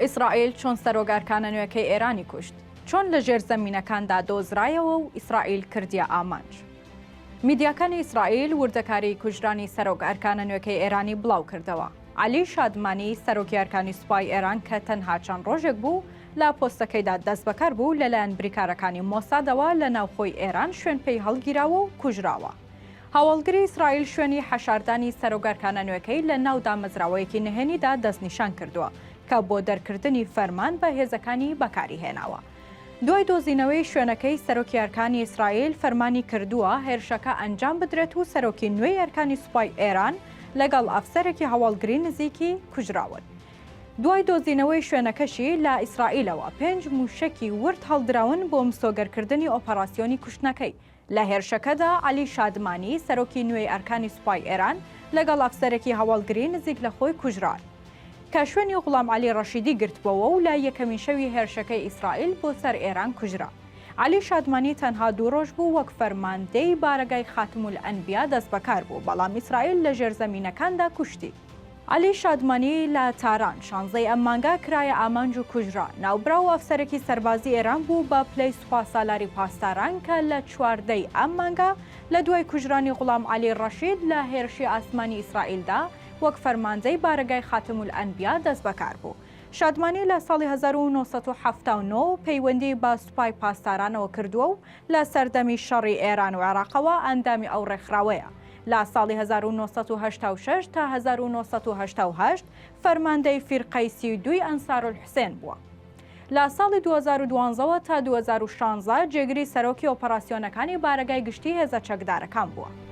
ئیسرائیل چۆن سەرۆگارکانە نوێەکەی ئێرانی کوشت، چۆن لە ژێر زەمینەکاندا دۆزرایەوە و ئیسرائیل کردیە ئامانج. میدیاکانی ئیسرائیل وردەکاری کوژرانی سەرۆگارکانە نوێەکەی ئێرانی بڵاو کردەوە. علی شادمانی سەرۆکی ئەرکانی سوپای ئێران کە تەنها چەند ڕۆژێک بوو لە پۆستەکەیدا دەست بەکار بوو لەلایەن بریکارەکانی مۆسادەوە لە ناوخۆی ئێران شوێن پێی هەڵگیراوە و کوژراوە. هاوڵگری ئیسرائیل شوێنی حەشاردانی سەرۆگارکانە نوێەکەی لە ناو دامەزراوەیەکی نهێنیدا دەستنیشان کردووە کە بۆ دەرکردنی فەرمان بە هێزەکانی بەکاری هێناوە. دوای دۆزینەوەی شوێنەکەی سەرۆکی ئەرکانی ئیسرائیل فەرمانی کردووە هێرشەکە ئەنجام بدرێت و سەرۆکی نوێی ئەرکانی سوپای ئێران لەگەڵ ئەفسەرێکی هەواڵگری نزیکی کوژراون. دوای دۆزینەوەی شوێنەکەشی لە ئیسرائیلەوە 5 موشکی ورد هەڵدراون بۆ مسۆگەرکردنی ئۆپەراسیۆنی کوشتنەکەی. لە هێرشەکەدا علی شادمانی سەرۆکی نوێی ئەرکانی سوپای ئێران لەگەڵ ئەفسەرێکی هەواڵگری نزیک لە خۆی کوژران کە شوێنی غوڵام علی ڕەشیدی گرتبەوە و لە یەکەمین شەوی هێرشەکەی ئیسرائیل بۆ سەر ئێران کوژرا. علی شادمانی تەنها 2 ڕۆژ بوو وەک فەرماندەی بارگای خاتمولئەنبیا دەست بەکار بوو، بەڵام ئیسرائیل لە ژێرزەمینەکاندا کوشتی. علی شادمانی لە تاران 16 ئەم مانگا کرایە ئامانج و کوژرا. ناوبراو ئەفسەرێکی سەربازی ئێران بوو بە پلەی سوپا سالاری پاسداران کە لە 14 ئەم مانگا لە دوای کوژرانی غوڵام علی ڕەشید لە هێرشی ئاسمانی ئیسرائیلدا وەک فەرماندەی بارگای خاتمولئەنبیا دەست بەکار بوو. شادمانی لە ساڵی 1979 پەیوەندی بە سوپای پاسدارانەوە کردووە و لە سەردەمی شەڕی ئێران و عێراقەوە ئەندامی ئەو ڕێکخراوەیە. لە ساڵی 1986 تا 1988 فەرماندەی فیرقەی 32 ئەنسارولحوسێن بووە. لە ساڵی 2012 تا 2016 جێگری سەرۆکی ئۆپەراسیۆنەکانی بارگای گشتی هێزە چەکدارەکان بووە.